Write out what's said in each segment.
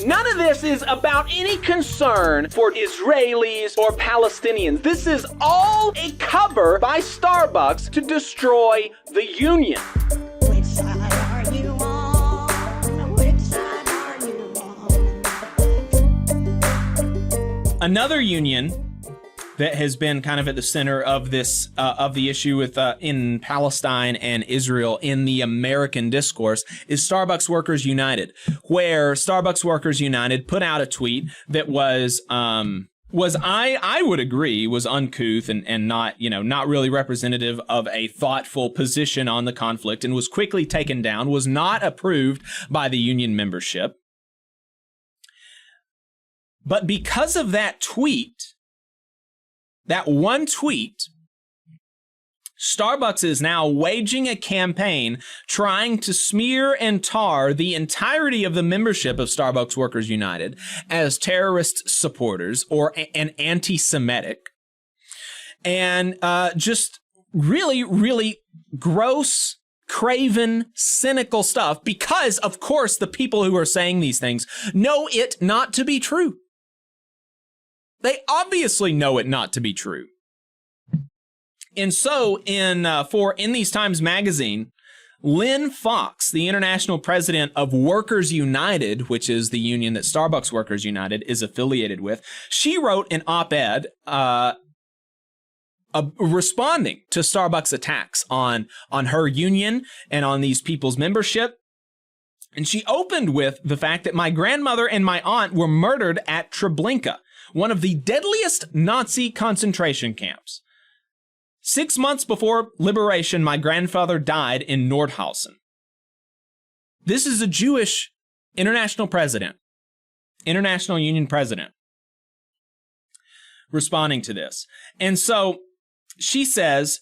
None of this is about any concern for Israelis or Palestinians. This is all a cover by Starbucks to destroy the union. Which side are you on? Which side are you on? Another union that has been kind of at the center of this of the issue with in Palestine and Israel in the American discourse is Starbucks Workers United, where Starbucks Workers United put out a tweet that was I would agree was uncouth and not really representative of a thoughtful position on the conflict, and was quickly taken down, was not approved by the union membership. But because of that tweet, that one tweet, Starbucks is now waging a campaign trying to smear and tar the entirety of the membership of Starbucks Workers United as terrorist supporters or an anti-Semitic, and just really, really gross, craven, cynical stuff, because, of course, the people who are saying these things know it not to be true. They obviously know it not to be true. And so in These Times magazine, Lynn Fox, the international president of Workers United, which is the union that Starbucks Workers United is affiliated with, she wrote an op-ed responding to Starbucks attacks on her union and on these people's membership. And she opened with the fact that my grandmother and my aunt were murdered at Treblinka, one of the deadliest Nazi concentration camps. 6 months before liberation, my grandfather died in Nordhausen. This is a Jewish international union president, responding to this. And so she says,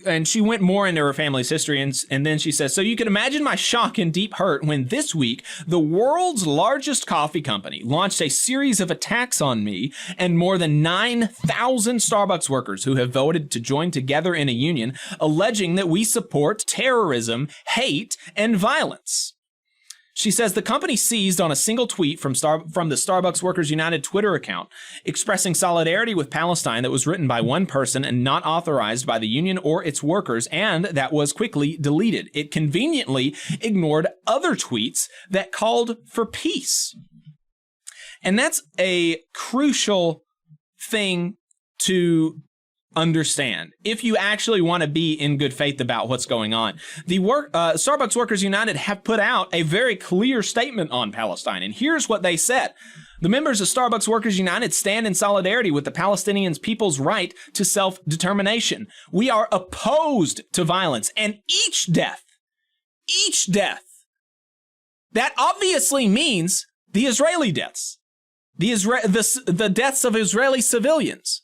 and she went more into her family's history, and then she says, so you can imagine my shock and deep hurt when this week, the world's largest coffee company launched a series of attacks on me and more than 9,000 Starbucks workers who have voted to join together in a union, alleging that we support terrorism, hate, and violence. She says the company seized on a single tweet from the Starbucks Workers United Twitter account expressing solidarity with Palestine that was written by one person and not authorized by the union or its workers, and that was quickly deleted. It conveniently ignored other tweets that called for peace. And that's a crucial thing to understand if you actually want to be in good faith about what's going on. The Starbucks Workers United have put out a very clear statement on Palestine, and here's what they said. The members of Starbucks Workers United stand in solidarity with the Palestinian people's right to self-determination. We are opposed to violence, and each death, that obviously means the Israeli deaths, the deaths of Israeli civilians.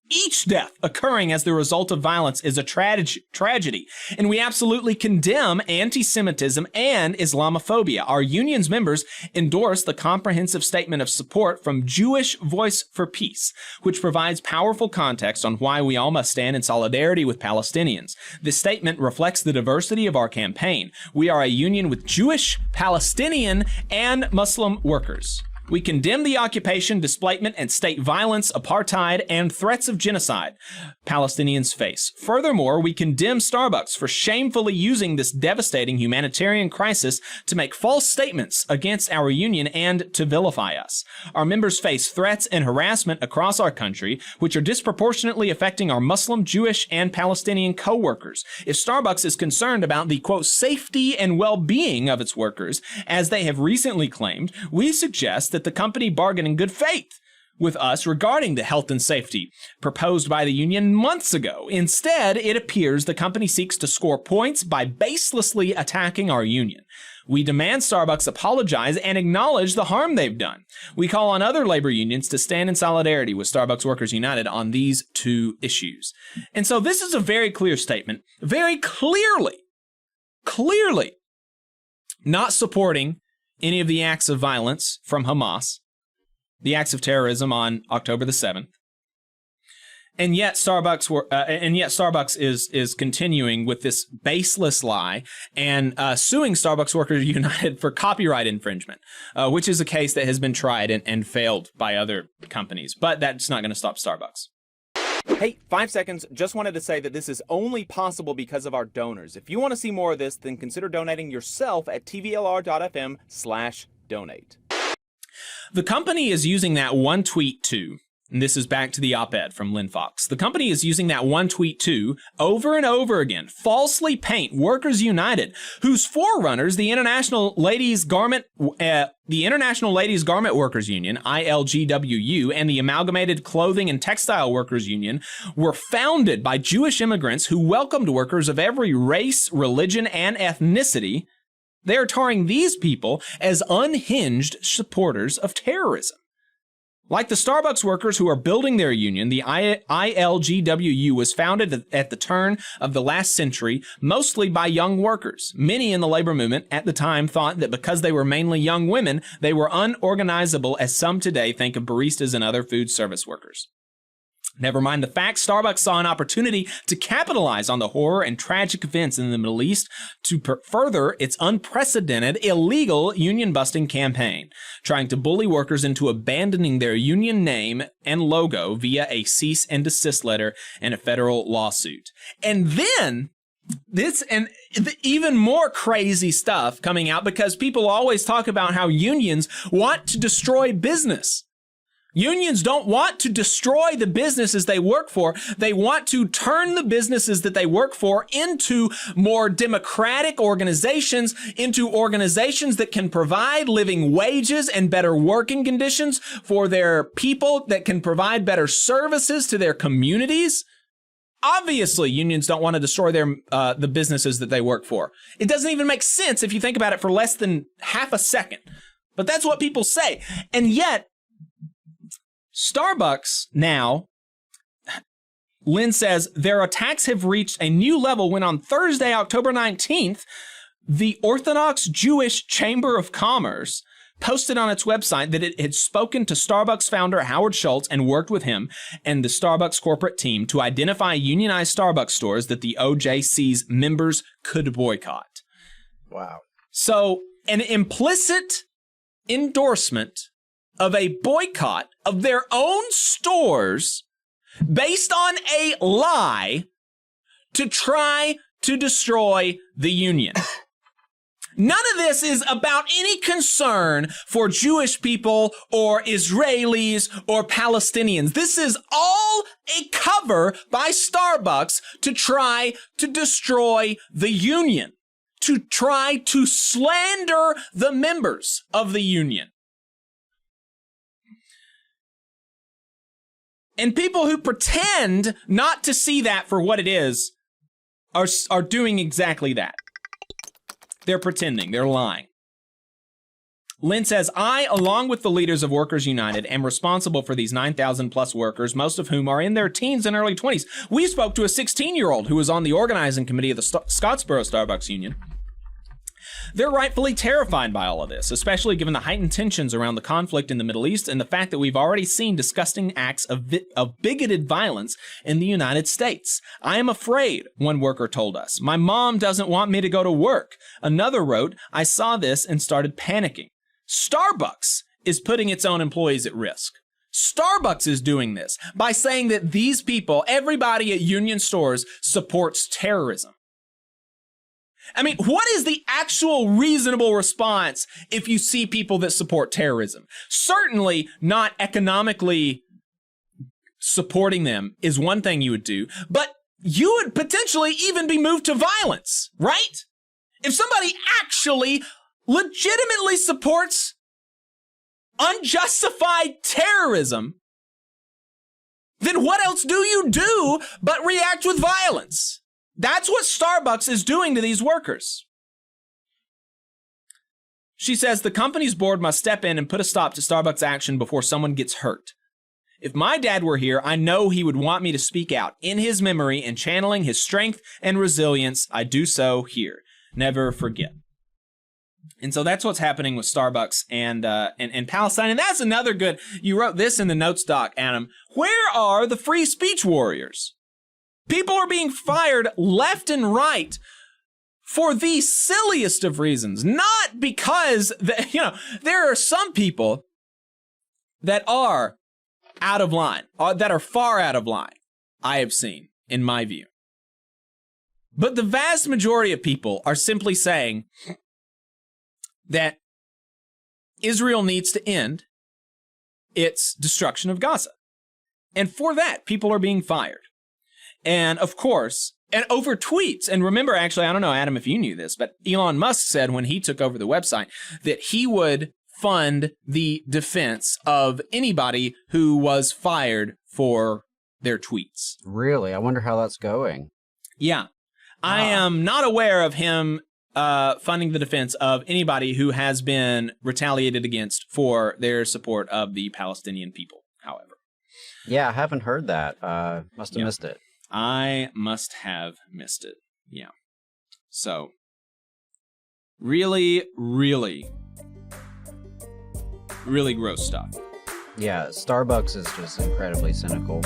Each death occurring as the result of violence is a tragedy, and we absolutely condemn anti-Semitism and Islamophobia. Our union's members endorse the comprehensive statement of support from Jewish Voice for Peace, which provides powerful context on why we all must stand in solidarity with Palestinians. This statement reflects the diversity of our campaign. We are a union with Jewish, Palestinian, and Muslim workers. We condemn the occupation, displacement, and state violence, apartheid, and threats of genocide Palestinians face. Furthermore, we condemn Starbucks for shamefully using this devastating humanitarian crisis to make false statements against our union and to vilify us. Our members face threats and harassment across our country, which are disproportionately affecting our Muslim, Jewish, and Palestinian co-workers. If Starbucks is concerned about the, quote, safety and well-being of its workers, as they have recently claimed, we suggest that the company bargain in good faith with us regarding the health and safety proposed by the union months ago. Instead, it appears the company seeks to score points by baselessly attacking our union. We demand Starbucks apologize and acknowledge the harm they've done. We call on other labor unions to stand in solidarity with Starbucks Workers United on these two issues. And so this is a very clear statement, very clearly not supporting any of the acts of violence from Hamas, the acts of terrorism on October the 7th. And yet Starbucks is continuing with this baseless lie and suing Starbucks Workers United for copyright infringement, which is a case that has been tried and failed by other companies. But that's not going to stop Starbucks. Hey, 5 seconds. Just wanted to say that this is only possible because of our donors. If you want to see more of this, then consider donating yourself at tvlr.fm/donate. The company is using that one tweet too. And this is back to the op-ed from Lynn Fox. The company is using that one tweet to, over and over again, falsely paint Workers United, whose forerunners, the International Ladies Garment Workers Union, ILGWU, and the Amalgamated Clothing and Textile Workers Union, were founded by Jewish immigrants who welcomed workers of every race, religion, and ethnicity. They are tarring these people as unhinged supporters of terrorism. Like the Starbucks workers who are building their union, the ILGWU was founded at the turn of the last century, mostly by young workers. Many in the labor movement at the time thought that because they were mainly young women, they were unorganizable, as some today think of baristas and other food service workers. Never mind the fact, Starbucks saw an opportunity to capitalize on the horror and tragic events in the Middle East to further its unprecedented illegal union-busting campaign, trying to bully workers into abandoning their union name and logo via a cease and desist letter and a federal lawsuit. And then even more crazy stuff coming out, because people always talk about how unions want to destroy business. Unions don't want to destroy the businesses they work for. They want to turn the businesses that they work for into more democratic organizations, into organizations that can provide living wages and better working conditions for their people, that can provide better services to their communities. Obviously, unions don't want to destroy the businesses that they work for. It doesn't even make sense if you think about it for less than half a second. But that's what people say. And yet, Starbucks now, Lynn says, their attacks have reached a new level when on Thursday, October 19th, the Orthodox Jewish Chamber of Commerce posted on its website that it had spoken to Starbucks founder Howard Schultz and worked with him and the Starbucks corporate team to identify unionized Starbucks stores that the OJC's members could boycott. Wow. So an implicit endorsement of a boycott of their own stores based on a lie to try to destroy the union. None of this is about any concern for Jewish people or Israelis or Palestinians. This is all a cover by Starbucks to try to destroy the union, to try to slander the members of the union. And people who pretend not to see that for what it is are doing exactly that. They're pretending. They're lying. Lynn says, I, along with the leaders of Workers United, am responsible for these 9,000 plus workers, most of whom are in their teens and early 20s. We spoke to a 16-year-old who was on the organizing committee of the Scottsboro Starbucks Union. They're rightfully terrified by all of this, especially given the heightened tensions around the conflict in the Middle East and the fact that we've already seen disgusting acts of bigoted violence in the United States. I am afraid, one worker told us. My mom doesn't want me to go to work. Another wrote, I saw this and started panicking. Starbucks is putting its own employees at risk. Starbucks is doing this by saying that these people, everybody at union stores, supports terrorism. I mean, what is the actual reasonable response if you see people that support terrorism? Certainly not economically supporting them is one thing you would do, but you would potentially even be moved to violence, right? If somebody actually legitimately supports unjustified terrorism, then what else do you do but react with violence? That's what Starbucks is doing to these workers. She says the company's board must step in and put a stop to Starbucks action before someone gets hurt. If my dad were here, I know he would want me to speak out in his memory and channeling his strength and resilience. I do so here. Never forget. And so that's what's happening with Starbucks and Palestine. And that's another good, you wrote this in the notes, Doc, Adam. Where are the free speech warriors? People are being fired left and right for the silliest of reasons. Not because, there are some people that are out of line, that are far out of line, I have seen, in my view. But the vast majority of people are simply saying that Israel needs to end its destruction of Gaza. And for that, people are being fired. And of course, and over tweets, and remember, actually, I don't know, Adam, if you knew this, but Elon Musk said when he took over the website that he would fund the defense of anybody who was fired for their tweets. Really? I wonder how that's going. Yeah. I am not aware of him funding the defense of anybody who has been retaliated against for their support of the Palestinian people, however. Yeah, I haven't heard that. Must have missed it. I must have missed it. Yeah. So, really, really, really gross stuff. Yeah, Starbucks is just incredibly cynical.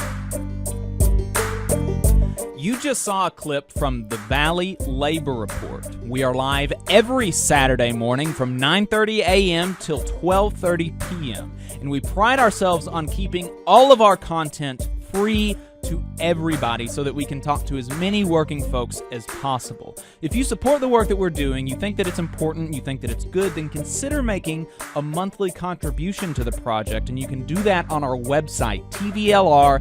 You just saw a clip from the Valley Labor Report. We are live every Saturday morning from 9:30 a.m. till 12:30 p.m. And we pride ourselves on keeping all of our content free to everybody so that we can talk to as many working folks as possible. If you support the work that we're doing, you think that it's important, you think that it's good, then consider making a monthly contribution to the project, and you can do that on our website, tvlr.fm.